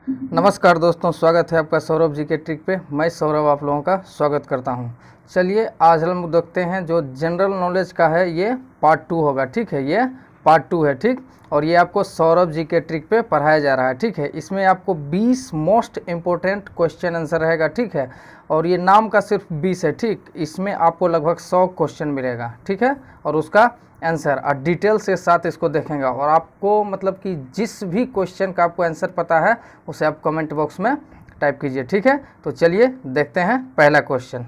नमस्कार दोस्तों, स्वागत है आपका सौरभ जी के ट्रिक पे। मैं सौरभ आप लोगों का स्वागत करता हूं। चलिए आज हम देखते हैं जो जनरल नॉलेज का है, ये पार्ट 2 होगा। ठीक है, ये पार्ट 2 है। ठीक, और ये आपको सौरभ जी के ट्रिक पे पढ़ाया जा रहा है। ठीक है, इसमें आपको 20 मोस्ट इम्पोर्टेंट क्वेश्चन आंसर रहेगा। ठीक है, और ये नाम का सिर्फ 20 है। ठीक, इसमें आपको लगभग 100 क्वेश्चन मिलेगा। ठीक है, और उसका आंसर और डिटेल्स के साथ इसको देखेंगे। और आपको मतलब कि जिस भी क्वेश्चन का आपको आंसर पता है उसे आप कमेंट बॉक्स में टाइप कीजिए। ठीक है, तो चलिए देखते हैं पहला क्वेश्चन।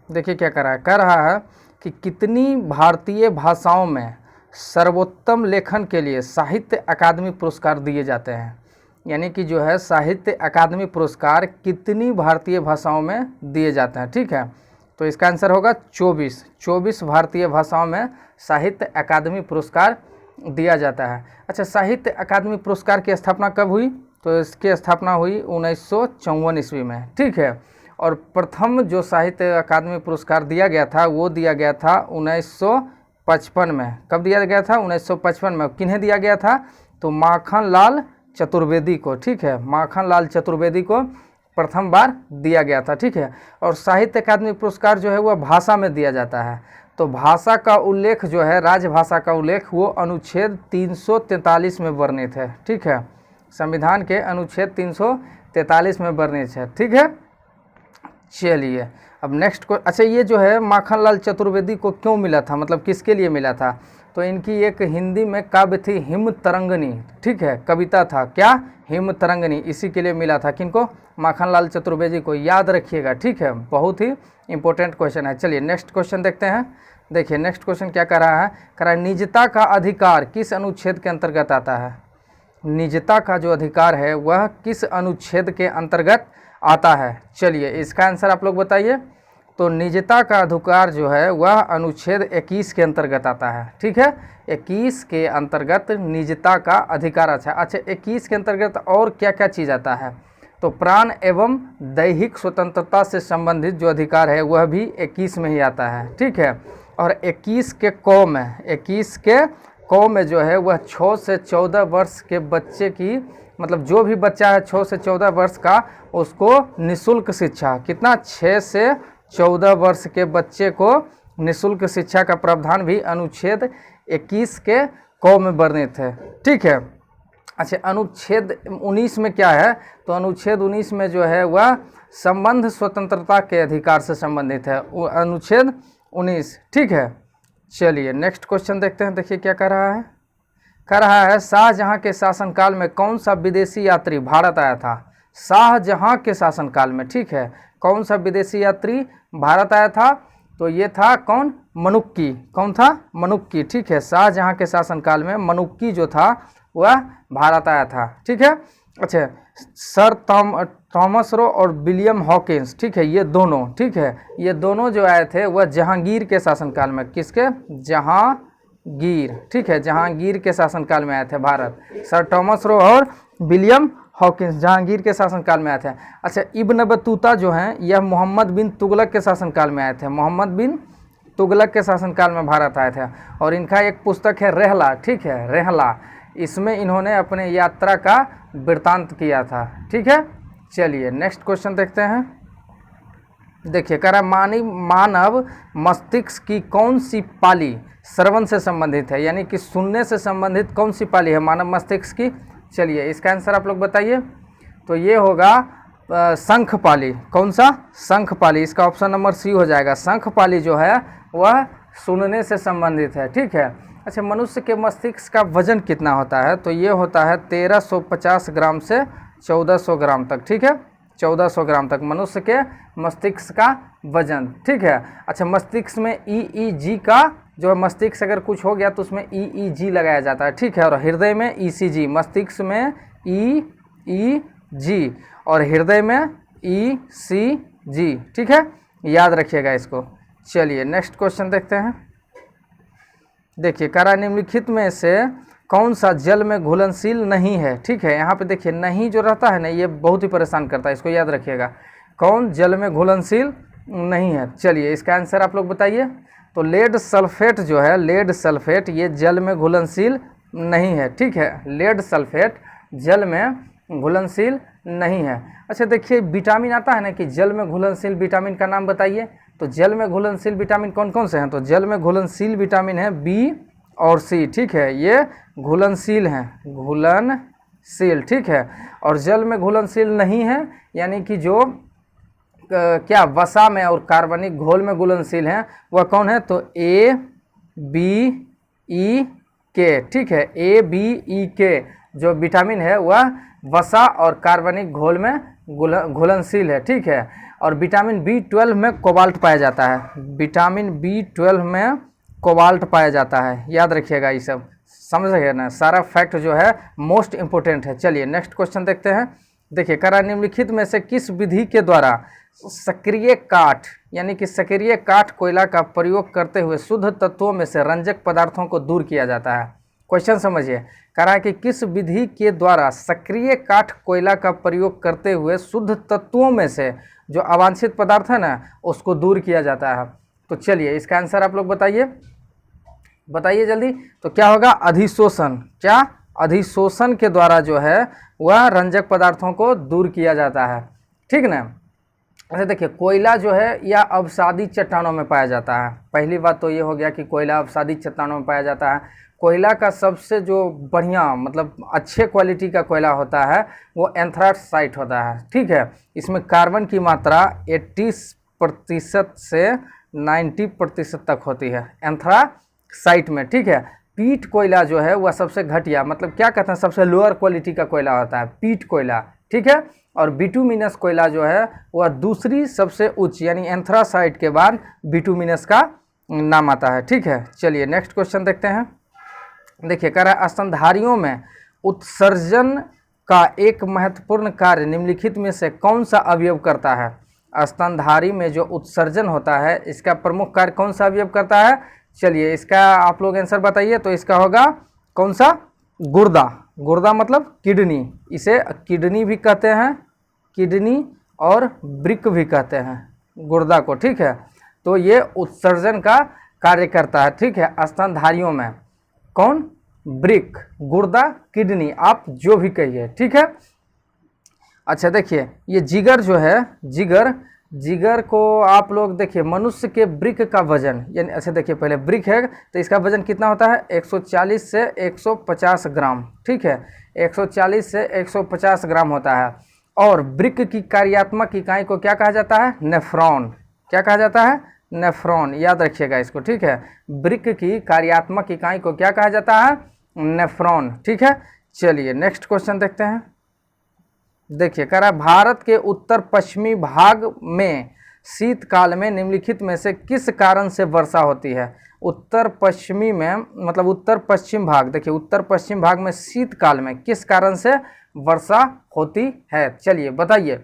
देखिए क्या कह रहा है कि कितनी भारतीय भाषाओं में सर्वोत्तम लेखन के लिए साहित्य अकादमी पुरस्कार दिए जाते हैं। यानी कि जो है साहित्य अकादमी पुरस्कार कितनी भारतीय भाषाओं में दिए जाते हैं। ठीक है, तो इसका आंसर होगा 24 भारतीय भाषाओं में साहित्य अकादमी पुरस्कार दिया जाता है। अच्छा, साहित्य अकादमी पुरस्कार की स्थापना कब हुई? तो इसकी स्थापना हुई 1954 ईस्वी में। ठीक है, और प्रथम जो साहित्य अकादमी पुरस्कार दिया गया था वो दिया गया था 1955 में। कब दिया गया था? 1955 में। किन्हें दिया गया था? तो माखन लाल चतुर्वेदी को। ठीक है, माखन लाल चतुर्वेदी को प्रथम बार दिया गया था। ठीक है, और साहित्य अकादमी पुरस्कार जो है वह भाषा में दिया जाता है। तो भाषा का उल्लेख जो है, राजभाषा का उल्लेख, वो अनुच्छेद 343 में वर्णित है। ठीक है, संविधान के अनुच्छेद 343 में वर्णित है। ठीक है, चलिए अब नेक्स्ट को। अच्छा, ये जो है माखन लाल चतुर्वेदी को क्यों मिला था, मतलब किसके लिए मिला था? तो इनकी एक हिंदी में काव्य थी हिम तरंगनी। ठीक है, कविता था क्या? हिम तरंगनी। इसी के लिए मिला था। किनको? माखन लाल चतुर्वेदी को। याद रखिएगा। ठीक है, बहुत ही इंपॉर्टेंट क्वेश्चन है। चलिए नेक्स्ट क्वेश्चन देखते हैं। देखिए नेक्स्ट क्वेश्चन क्या कर रहा है? कह रहा है निजता का अधिकार किस अनुच्छेद के अंतर्गत आता है? निजता का जो अधिकार है वह किस अनुच्छेद के अंतर्गत आता है? चलिए इसका आंसर आप लोग बताइए। तो निजता का अधिकार जो है वह अनुच्छेद 21 के अंतर्गत आता है। ठीक है, 21 के अंतर्गत निजता का अधिकार आता है। अच्छा, 21 के अंतर्गत और क्या क्या चीज़ आता है? तो प्राण एवं दैहिक स्वतंत्रता से संबंधित जो अधिकार है वह भी 21 में ही आता है। ठीक है, और 21 के क में, 21 के क में जो है वह 6 से 14 वर्ष के बच्चे की, मतलब जो भी बच्चा है 6 से 14 वर्ष का, उसको निःशुल्क शिक्षा, कितना, 6 से 14 वर्ष के बच्चे को निःशुल्क शिक्षा का प्रावधान भी अनुच्छेद 21 के क में वर्णित है। ठीक है, अच्छा अनुच्छेद 19 में क्या है? तो अनुच्छेद 19 में जो है वह संबंध स्वतंत्रता के अधिकार से संबंधित है, अनुच्छेद 19। ठीक है, चलिए नेक्स्ट क्वेश्चन देखते हैं। देखिए क्या कह रहा है? कह रहा है शाहजहां के शासनकाल में कौन सा विदेशी यात्री भारत आया था? शाहजहां के शासनकाल में, ठीक है, कौन सा विदेशी यात्री भारत आया था? तो ये था कौन? मनुक्की। कौन था? मनुक्की। ठीक है, शाहजहां के शासनकाल में मनुक्की जो था वह भारत आया था। ठीक है, अच्छा सर थॉमस रो और विलियम हॉकिंस, ठीक है, ये दोनों, ठीक है, ये दोनों जो आए थे वह जहांगीर के शासनकाल में। किसके? जहांगीर। ठीक है, जहांगीर के शासनकाल में आए थे भारत। सर थॉमस रो और विलियम हॉकिंस जहांगीर के शासनकाल में आए थे। अच्छा, इब्न बतूता जो हैं यह मोहम्मद बिन तुगलक के शासनकाल में आए थे। मोहम्मद बिन तुगलक के शासनकाल में भारत आए थे। और इनका एक पुस्तक है रहला। ठीक है, रहला, इसमें इन्होंने अपने यात्रा का वृत्तांत किया था। ठीक है, चलिए नेक्स्ट क्वेश्चन देखते हैं। देखिए कह रहा मानव मस्तिष्क की कौन सी पाली श्रवण से संबंधित है, यानी कि सुनने से संबंधित कौन सी पाली है मानव मस्तिष्क की? चलिए इसका आंसर आप लोग बताइए। तो ये होगा शंख पाली। कौन सा? शंख पाली। इसका ऑप्शन नंबर सी हो जाएगा। शंख पाली जो है वह सुनने से संबंधित है। ठीक है, अच्छा मनुष्य के मस्तिष्क का वजन कितना होता है? तो ये होता है 1350 ग्राम से 1400 ग्राम तक। ठीक है, 1400 ग्राम तक मनुष्य के मस्तिष्क का वजन। ठीक है, अच्छा मस्तिष्क में EEG का जो है, मस्तिष्क अगर कुछ हो गया तो उसमें EEG लगाया जाता है। ठीक है, और हृदय में ECG, मस्तिष्क में EEG और हृदय में ECG। ठीक है, याद रखिएगा इसको। चलिए नेक्स्ट क्वेश्चन देखते हैं। देखिए कह रहा निम्नलिखित में से कौन सा जल में घुलनशील नहीं है? ठीक है, यहाँ पे देखिए नहीं जो रहता है ना, ये बहुत ही परेशान करता है, इसको याद रखिएगा। कौन जल में घुलनशील नहीं है? चलिए इसका आंसर आप लोग बताइए। तो लेड सल्फेट जो है, लेड सल्फेट ये जल में घुलनशील नहीं है। ठीक है, लेड सल्फेट जल में घुलनशील नहीं है। अच्छा देखिए विटामिन आता है ना कि जल में घुलनशील विटामिन का नाम बताइए। तो जल में घुलनशील विटामिन कौन कौन से हैं? तो जल में घुलनशील विटामिन है बी और सी, ठीक है, ये घुलनशील हैं, घुलनशील, ठीक है। और जल में घुलनशील नहीं है यानी कि जो क्या वसा में और कार्बनिक घोल में घुलनशील हैं वह कौन है? तो ए बी ई के, ठीक है, ए बी ई के जो विटामिन है वह वसा और कार्बनिक घोल में घुलनशील है, ठीक है। और विटामिन B12 में कोबाल्ट पाया जाता है, विटामिन B12 में कोबाल्ट पाया जाता है, याद रखिएगा, ये सब समझ गए ना, सारा फैक्ट जो है मोस्ट इम्पोर्टेंट है। चलिए नेक्स्ट क्वेश्चन देखते हैं। देखिए करा निम्नलिखित में से किस विधि के द्वारा सक्रिय काठ यानी कि सक्रिय काठ कोयला का प्रयोग करते हुए शुद्ध तत्वों में से रंजक पदार्थों को दूर किया जाता है? क्वेश्चन समझिए, करा कि किस विधि के द्वारा सक्रिय काठ कोयला का प्रयोग करते हुए शुद्ध तत्वों में से जो अवांछित पदार्थ है ना उसको दूर किया जाता है? तो चलिए इसका आंसर आप लोग बताइए, बताइए जल्दी। तो क्या होगा? अधिशोषण। क्या? अधिशोषण के द्वारा जो है वह रंजक पदार्थों को दूर किया जाता है, ठीक ना। अच्छा देखिए कोयला जो है यह अवसादी चट्टानों में पाया जाता है। पहली बात तो ये हो गया कि कोयला अवसादी चट्टानों में पाया जाता है। कोयला का सबसे जो बढ़िया मतलब अच्छे क्वालिटी का कोयला होता है वो एंथ्रासाइट होता है, ठीक है। इसमें कार्बन की मात्रा 80% से 90% तक होती है एंथ्रासाइट में, ठीक है। पीट कोयला जो है वह सबसे घटिया मतलब क्या कहते हैं सबसे लोअर क्वालिटी का कोयला होता है, पीट कोयला, ठीक है। और बिटुमिनस कोयला जो है वह दूसरी सबसे उच्च यानी एंथ्रासाइट के बाद बिटुमिनस का नाम आता है, ठीक है। चलिए नेक्स्ट क्वेश्चन देखते हैं। देखिए कह रहा है स्तनधारियों में उत्सर्जन का एक महत्वपूर्ण कार्य निम्नलिखित में से कौन सा अवयव करता है? स्तनधारी में जो उत्सर्जन होता है इसका प्रमुख कार्य कौन सा अवयव करता है? चलिए इसका आप लोग आंसर बताइए। तो इसका होगा कौन सा? गुर्दा। गुर्दा मतलब किडनी, इसे किडनी भी कहते हैं, किडनी और वृक्क भी कहते हैं गुर्दा को, ठीक है। तो ये उत्सर्जन का कार्य करता है, ठीक है, स्तनधारियों में। कौन? वृक्क, गुर्दा, किडनी, आप जो भी कहिए, ठीक है। अच्छा देखिए ये जिगर जो है, जिगर को आप लोग देखिए मनुष्य के वृक्क का वजन यानी अच्छा देखिए पहले वृक्क है तो इसका वजन कितना होता है? 140 से 150 ग्राम, ठीक है, 140 से 150 ग्राम होता है। और वृक्क की कार्यात्मक इकाई को क्या कहा जाता है? नेफ्रॉन। क्या कहा जाता है? नेफ्रॉन, याद रखिएगा इसको, ठीक है। वृक्क की कार्यात्मक इकाई को क्या कहा जाता है? नेफ्रॉन, ठीक है। चलिए नेक्स्ट क्वेश्चन देखते हैं। देखिए कह रहा है भारत के उत्तर पश्चिमी भाग में शीतकाल में निम्नलिखित में से किस कारण से वर्षा होती है? उत्तर पश्चिमी में मतलब उत्तर पश्चिम भाग, देखिए उत्तर पश्चिम भाग में शीतकाल में किस कारण से वर्षा होती है? चलिए बताइए।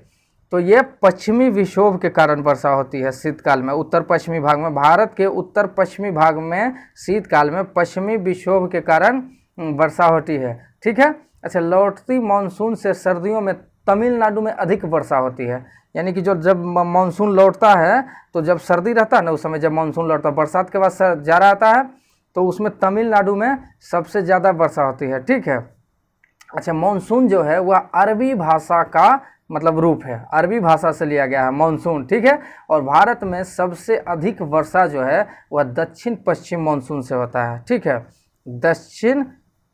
तो ये पश्चिमी विक्षोभ के कारण वर्षा होती है शीतकाल में उत्तर पश्चिमी भाग में। भारत के उत्तर पश्चिमी भाग में शीतकाल में पश्चिमी विक्षोभ के कारण वर्षा होती है, ठीक है। अच्छा लौटती मानसून से सर्दियों में तमिलनाडु में अधिक वर्षा होती है, यानी कि जो जब मानसून लौटता है तो जब सर्दी रहता है ना उस समय जब मानसून लौटता है, बरसात के बाद जाड़ा आता है तो उसमें तमिलनाडु में सबसे ज़्यादा वर्षा होती है, ठीक है। अच्छा मानसून जो है वह अरबी भाषा का मतलब रूप है, अरबी भाषा से लिया गया है मानसून, ठीक है। और भारत में सबसे अधिक वर्षा जो है वह दक्षिण पश्चिम मानसून से होता है, ठीक है, दक्षिण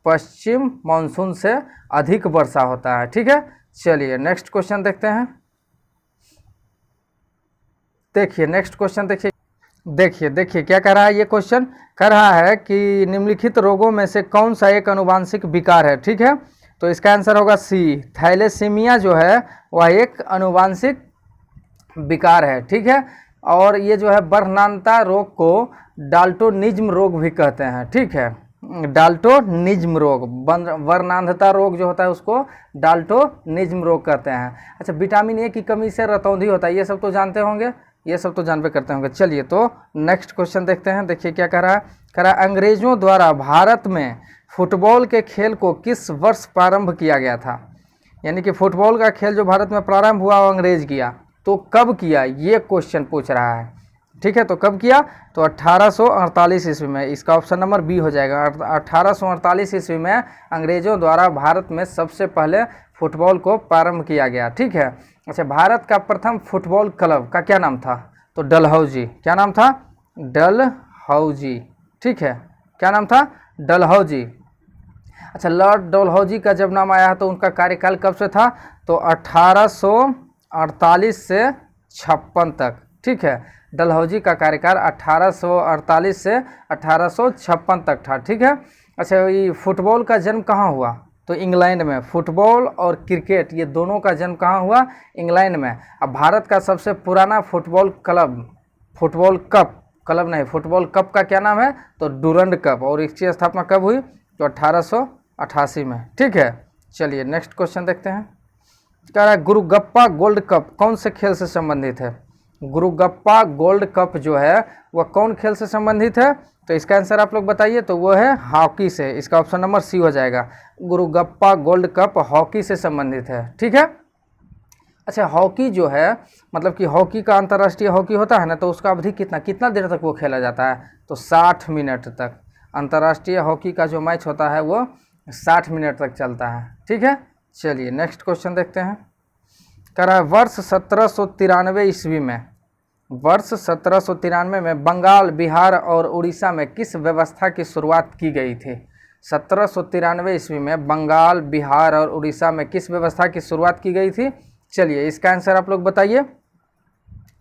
पश्चिम मानसून से अधिक वर्षा होता है, ठीक है। चलिए नेक्स्ट क्वेश्चन देखते हैं। देखिए नेक्स्ट क्वेश्चन देखिए क्या कह रहा है ये क्वेश्चन? कह रहा है कि निम्नलिखित रोगों में से कौन सा एक आनुवांशिक विकार है, ठीक है। तो इसका आंसर होगा सी, थैलेसीमिया जो है वह एक आनुवांशिक विकार है, ठीक है। और ये जो है वर्णांता रोग को डाल्टोनिज्म रोग भी कहते हैं, ठीक है, डाल्टोनिज्म रोग, वर्णांधता रोग जो होता है उसको डाल्टोनिज्म रोग कहते हैं। अच्छा विटामिन ए की कमी से रतौंधी होता है, ये सब तो जानते होंगे, ये सब तो जानते करते होंगे। चलिए तो नेक्स्ट क्वेश्चन देखते हैं। देखिए क्या कह रहा है? कह रहा है अंग्रेजों द्वारा भारत में फुटबॉल के खेल को किस वर्ष प्रारंभ किया गया था? यानी कि फुटबॉल का खेल जो भारत में प्रारंभ हुआ वो अंग्रेज किया, तो कब किया ये क्वेश्चन पूछ रहा है। ठीक है, तो कब किया? तो 1848 ईस्वी में। इसका ऑप्शन नंबर बी हो जाएगा। 1848 ईस्वी में अंग्रेजों द्वारा भारत में सबसे पहले फुटबॉल को प्रारंभ किया गया। ठीक है। अच्छा, भारत का प्रथम फुटबॉल क्लब का क्या नाम था? तो डलहौजी। क्या नाम था? डलहौजी। ठीक है, क्या नाम था? डलहौजी। अच्छा, लॉर्ड डलहौजी का जब नाम आया तो उनका कार्यकाल कब से था? तो 1848 से 56 तक। ठीक है, डलहौजी का कार्यकाल 1848 से 1856 तक था। ठीक है। अच्छा, ये फुटबॉल का जन्म कहाँ हुआ? तो इंग्लैंड में। फुटबॉल और क्रिकेट ये दोनों का जन्म कहाँ हुआ? इंग्लैंड में। अब भारत का सबसे पुराना football club, football cup, club नहीं, फुटबॉल कप का क्या नाम है? तो डूरंड कप। और इसकी स्थापना कब हुई? तो 1888 में। ठीक है, चलिए नेक्स्ट क्वेश्चन देखते हैं। कह रहा है गुरुगप्पा गोल्ड कप कौन से खेल से संबंधित है? गुरुगप्पा गोल्ड कप जो है वह कौन खेल से संबंधित है? तो इसका आंसर आप लोग बताइए। तो वो है हॉकी से। इसका ऑप्शन नंबर सी हो जाएगा। गुरुगप्पा गोल्ड कप हॉकी से संबंधित है। ठीक है। अच्छा, हॉकी जो है, मतलब कि हॉकी का अंतर्राष्ट्रीय हॉकी होता है ना, तो उसका अवधि कितना देर तक वो खेला जाता है? तो 60 मिनट तक। अंतर्राष्ट्रीय हॉकी का जो मैच होता है वो 60 मिनट तक चलता है। ठीक है, चलिए नेक्स्ट क्वेश्चन देखते हैं। कह रहा है वर्ष 1793 ईस्वी में, वर्ष 1793 में बंगाल, बिहार और उड़ीसा में किस व्यवस्था की शुरुआत की गई थी? 1793 ईस्वी में बंगाल, बिहार और उड़ीसा में किस व्यवस्था की शुरुआत की गई थी? चलिए इसका आंसर आप लोग बताइए,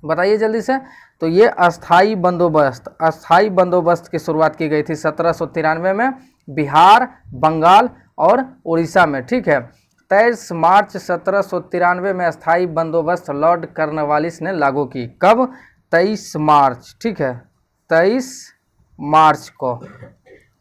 बताइए जल्दी से। तो ये अस्थाई बंदोबस्त, अस्थाई बंदोबस्त की शुरुआत की गई थी 1793 में बिहार, बंगाल और उड़ीसा में। ठीक है। 23 मार्च 1793 में अस्थाई बंदोबस्त लॉर्ड कॉर्नवालिस ने लागू की। कब? 23 मार्च। ठीक है, 23 मार्च को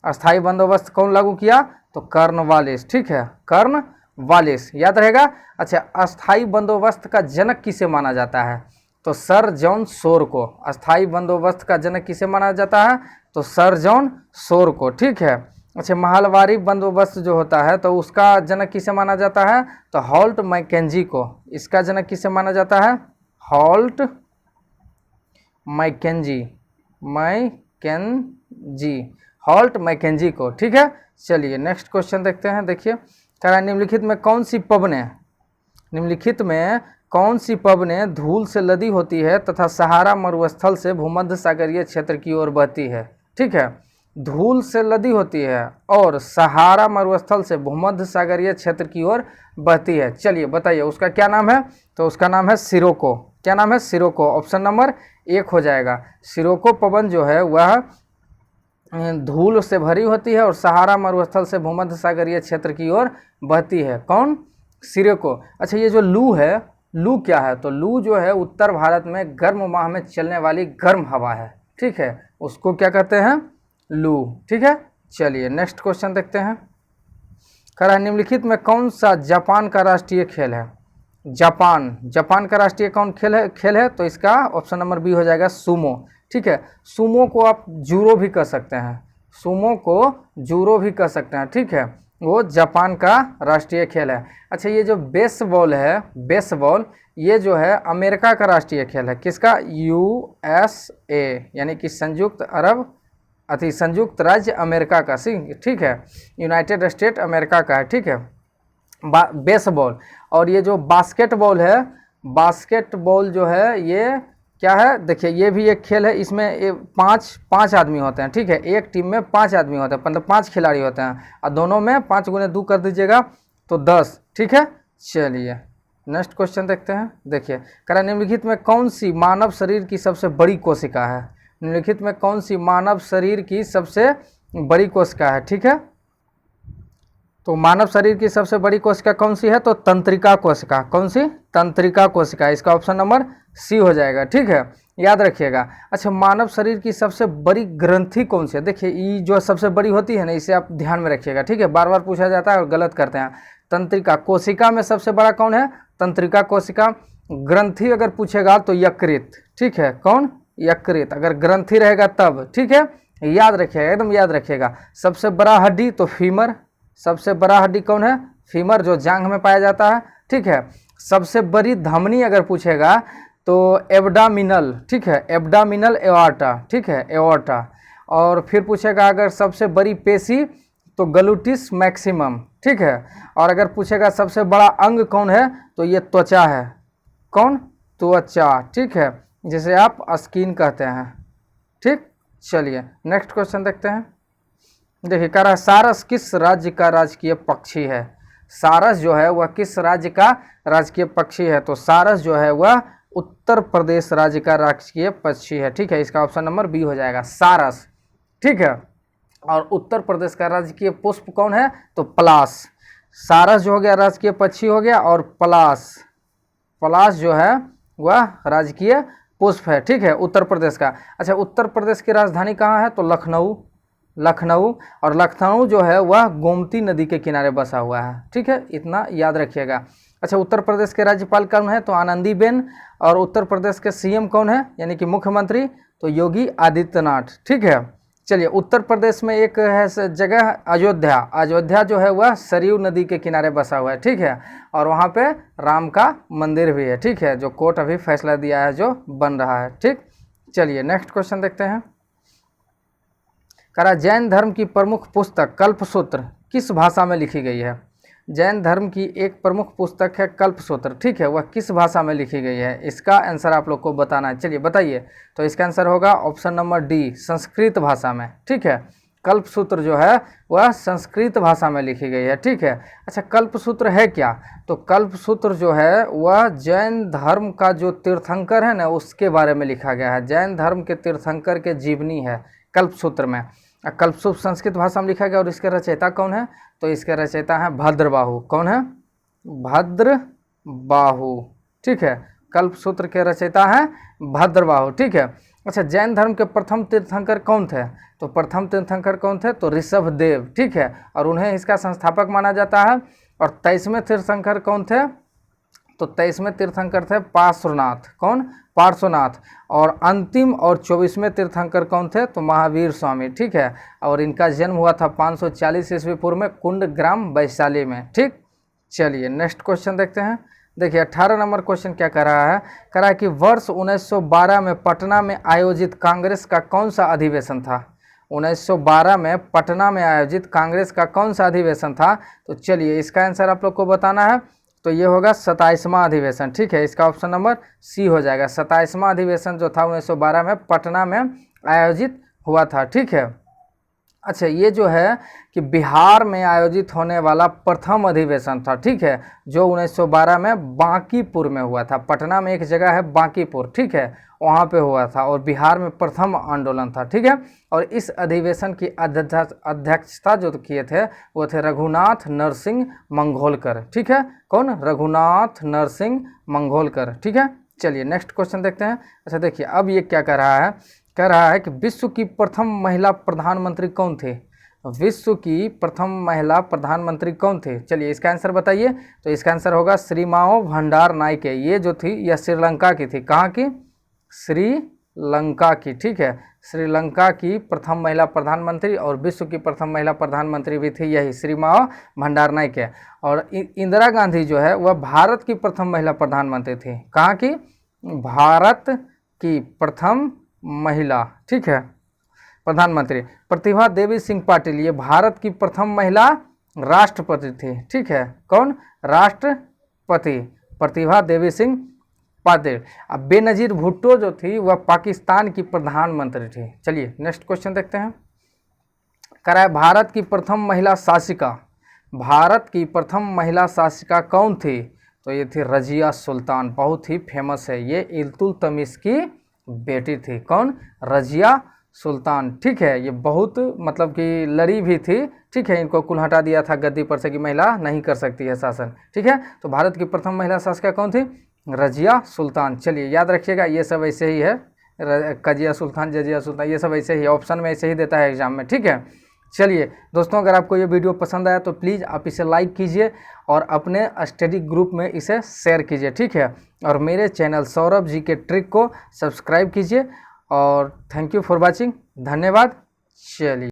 अस्थाई बंदोबस्त कौन लागू किया? तो कॉर्नवालिस। ठीक है, कॉर्नवालिस, याद रहेगा। अच्छा, अस्थाई बंदोबस्त का जनक किसे माना जाता है? तो सर जॉन शोर को। अस्थाई बंदोबस्त का जनक किसे माना जाता है? तो सर जॉन शोर को। ठीक है। अच्छा, महलवारी बंदोबस्त जो होता है तो उसका जनक किसे माना जाता है? तो हॉल्ट मैकेंजी को। इसका जनक किसे माना जाता है? Holt Mackenzie, Mackenzie, Holt Mackenzie को। ठीक है, चलिए नेक्स्ट क्वेश्चन देखते हैं। देखिए, कह रहा है निम्नलिखित में कौन सी पवनें, निम्नलिखित में कौन सी पवनें धूल से लदी होती है तथा सहारा मरुस्थल से भूमध्य सागरीय क्षेत्र की ओर बहती है? ठीक है, धूल से लदी होती है और सहारा मरुस्थल से भूमध्य सागरीय क्षेत्र की ओर बहती है। चलिए बताइए उसका क्या नाम है? तो उसका नाम है सिरोको। क्या नाम है? सिरोको। ऑप्शन नंबर 1 हो जाएगा। सिरोको पवन जो है वह धूल से भरी होती है और सहारा मरुस्थल से भूमध्य सागरीय क्षेत्र की ओर बहती है। कौन? सिरोको। अच्छा, ये जो लू है, लू क्या है? तो लू जो है उत्तर भारत में गर्म माह में चलने वाली गर्म हवा है। ठीक है, उसको क्या कहते हैं? लू। ठीक है, चलिए नेक्स्ट क्वेश्चन देखते हैं। कह रहा है निम्नलिखित में कौन सा जापान का राष्ट्रीय खेल है? जापान, जापान का राष्ट्रीय कौन खेल है? तो इसका ऑप्शन नंबर बी हो जाएगा सूमो। ठीक है, सूमो को आप जूडो भी कह सकते हैं, सूमो को जूडो भी कह सकते हैं। ठीक है, वो जापान का राष्ट्रीय खेल है। अच्छा, ये जो बेसबॉल है, बेसबॉल ये जो है अमेरिका का राष्ट्रीय खेल है। किसका? USA, यानी कि संयुक्त राज्य अमेरिका का। ठीक है, यूनाइटेड स्टेट अमेरिका का है। ठीक है, बेसबॉल। और ये जो बास्केटबॉल है, बास्केटबॉल जो है ये क्या है? देखिए, ये भी एक खेल है। इसमें पाँच आदमी होते हैं। ठीक है, एक टीम में 5 आदमी होते हैं, मतलब 5 खिलाड़ी होते हैं और दोनों में 5 गुने 2 कर दीजिएगा तो 10। ठीक है, चलिए नेक्स्ट क्वेश्चन देखते हैं। देखिए, कह रहा है निम्नलिखित में कौन सी मानव शरीर की सबसे बड़ी कोशिका है? निम्नलिखित में कौन सी मानव शरीर की सबसे बड़ी कोशिका है? ठीक है, तो मानव शरीर की सबसे बड़ी कोशिका कौन सी है? तो तंत्रिका कोशिका। कौन सी? तंत्रिका कोशिका। इसका ऑप्शन नंबर सी हो जाएगा। ठीक है, याद रखिएगा। अच्छा, मानव शरीर की सबसे बड़ी ग्रंथि कौन सी है? देखिए, ये जो सबसे बड़ी होती है ना, इसे आप ध्यान में रखिएगा। ठीक है, बार बार पूछा जाता है और गलत करते हैं। तंत्रिका कोशिका में सबसे बड़ा कौन है? तंत्रिका कोशिका। ग्रंथि अगर पूछेगा तो यकृत। ठीक है, कौन? यकृत। अगर ग्रंथि रहेगा तब। ठीक है, याद रखिएगा, एकदम याद रखिएगा। सबसे बड़ा हड्डी तो फीमर। सबसे बड़ा हड्डी कौन है? फीमर, जो जांघ में पाया जाता है। ठीक है, सबसे बड़ी धमनी अगर पूछेगा तो एब्डामिनल, ठीक है, एब्डामिनल एओर्टा, ठीक है, एओर्टा। और फिर पूछेगा अगर सबसे बड़ी पेशी तो ग्लूटिस मैक्सिमम, ठीक है। और अगर पूछेगा सबसे बड़ा अंग कौन है तो ये त्वचा है। कौन? त्वचा, ठीक है, जिसे आप स्किन कहते हैं, ठीक। चलिए नेक्स्ट क्वेश्चन देखते हैं। देखिए कह रहा है सारस किस राज्य का राजकीय पक्षी है। सारस जो है वह किस राज्य का राजकीय पक्षी है? तो सारस जो है वह उत्तर प्रदेश राज्य का राजकीय पक्षी है, ठीक है। इसका ऑप्शन नंबर बी हो जाएगा, सारस, ठीक है। और उत्तर प्रदेश का राजकीय पुष्प कौन है? तो पलाश। सारस जो हो गया राजकीय पक्षी हो गया, और पलाश, पलाश जो है वह राजकीय पुष्प है, ठीक है, उत्तर प्रदेश का। अच्छा, उत्तर प्रदेश की राजधानी कहाँ है? तो लखनऊ, लखनऊ। और लखनऊ जो है वह गोमती नदी के किनारे बसा हुआ है, ठीक है, इतना याद रखिएगा। अच्छा, उत्तर प्रदेश के राज्यपाल कौन है? तो आनंदीबेन। और उत्तर प्रदेश के सीएम कौन है यानी कि मुख्यमंत्री? तो योगी आदित्यनाथ, ठीक है। चलिए उत्तर प्रदेश में एक है जगह अयोध्या, अयोध्या जो है वह सरयू नदी के किनारे बसा हुआ है, ठीक है। और वहाँ पे राम का मंदिर भी है, ठीक है, जो कोर्ट अभी फैसला दिया है जो बन रहा है, ठीक। चलिए नेक्स्ट क्वेश्चन देखते हैं। कह रहा जैन धर्म की प्रमुख पुस्तक कल्पसूत्र किस भाषा में लिखी गई है? जैन धर्म की एक प्रमुख पुस्तक है कल्पसूत्र, ठीक है, वह किस भाषा में लिखी गई है? इसका आंसर आप लोग को बताना है। चलिए बताइए। तो इसका आंसर होगा ऑप्शन नंबर डी, संस्कृत भाषा में, ठीक है। कल्पसूत्र जो है वह संस्कृत भाषा में लिखी गई है, ठीक है। अच्छा, कल्पसूत्र है क्या? तो कल्पसूत्र जो है वह जैन धर्म का जो तीर्थंकर है ना उसके बारे में लिखा गया है। जैन धर्म के तीर्थंकर के जीवनी है कल्पसूत्र में। कल्पसूत्र संस्कृत भाषा में लिखा गया। और इसके रचयिता कौन है? तो इसके रचयिता हैं भद्रबाहु। कौन है? भद्रबाहु, ठीक है। कल्पसूत्र के रचयिता हैं भद्रबाहु, ठीक है। अच्छा, जैन धर्म के प्रथम तीर्थंकर कौन थे? तो प्रथम तीर्थंकर कौन थे? तो ऋषभदेव, ठीक है, और उन्हें इसका संस्थापक माना जाता है। और 23वें तीर्थंकर कौन थे? तो 23वें तीर्थंकर थे पार्श्वनाथ। कौन? पार्श्वनाथ। और अंतिम और 24वें तीर्थंकर कौन थे? तो महावीर स्वामी, ठीक है। और इनका जन्म हुआ था 540 ईस्वी पूर्व में कुंड ग्राम वैशाली में, ठीक। चलिए नेक्स्ट क्वेश्चन देखते हैं। देखिए 18 नंबर क्वेश्चन क्या कर रहा है? कह रहा है कि वर्ष 1912 में पटना में आयोजित कांग्रेस का कौन सा अधिवेशन था? 1912 में पटना में आयोजित कांग्रेस का कौन सा अधिवेशन था? तो चलिए इसका आंसर आप लोग को बताना है। तो ये होगा 27वां अधिवेशन, ठीक है, इसका ऑप्शन नंबर सी हो जाएगा। 27वां अधिवेशन जो था 1912 में पटना में आयोजित हुआ था, ठीक है। अच्छा, ये जो है कि बिहार में आयोजित होने वाला प्रथम अधिवेशन था, ठीक है, जो 1912 में बांकीपुर में हुआ था। पटना में एक जगह है बांकीपुर, ठीक है, वहाँ पे हुआ था। और बिहार में प्रथम आंदोलन था, ठीक है। और इस अधिवेशन की अध्यक्षता जो किए थे वो थे रघुनाथ नरसिंह मंघोलकर, ठीक है। कौन? रघुनाथ नरसिंह मंघोलकर, ठीक है। चलिए नेक्स्ट क्वेश्चन देखते हैं। अच्छा देखिए अब ये क्या कह रहा है? कह रहा है कि विश्व की प्रथम महिला प्रधानमंत्री कौन थे? विश्व की प्रथम महिला प्रधानमंत्री कौन थे? चलिए इसका आंसर बताइए। तो इसका आंसर होगा श्रीमाओ भंडार नायके। ये जो थी यह श्रीलंका की थी। कहाँ की? श्रीलंका की, ठीक है। श्रीलंका की प्रथम महिला प्रधानमंत्री और विश्व की प्रथम महिला प्रधानमंत्री भी थी यही श्रीमाओ भंडार नायके। और इंदिरा गांधी जो है वह भारत की प्रथम महिला प्रधानमंत्री थी। कहाँ की? भारत की प्रथम महिला, ठीक है, प्रधानमंत्री। प्रतिभा देवी सिंह पाटिल ये भारत की प्रथम महिला राष्ट्रपति थी, ठीक है। कौन? राष्ट्रपति प्रतिभा देवी सिंह पाटिल। अब बेनजीर भुट्टो जो थी वह पाकिस्तान की प्रधानमंत्री थी। चलिए नेक्स्ट क्वेश्चन देखते हैं। कह रहा है भारत की प्रथम महिला शासिका, भारत की प्रथम महिला शासिका कौन थी? तो ये थी रजिया सुल्तान, बहुत ही फेमस है, ये इल्तुतमिश की बेटी थी। कौन? रजिया सुल्तान, ठीक है। ये बहुत मतलब कि लड़ी भी थी, ठीक है, इनको कुल हटा दिया था गद्दी पर से कि महिला नहीं कर सकती है शासन, ठीक है। तो भारत की प्रथम महिला शासिका कौन थी? रजिया सुल्तान। चलिए याद रखिएगा, ये सब ऐसे ही है, कजिया सुल्तान, जजिया सुल्तान, ये सब ऐसे ही ऑप्शन में ऐसे ही देता है एग्जाम में, ठीक है। चलिए दोस्तों, अगर आपको ये वीडियो पसंद आया तो प्लीज़ आप इसे लाइक कीजिए और अपने स्टडी ग्रुप में इसे शेयर कीजिए, ठीक है। और मेरे चैनल सौरभ जी के ट्रिक को सब्सक्राइब कीजिए। और थैंक यू फॉर वॉचिंग, धन्यवाद। चलिए।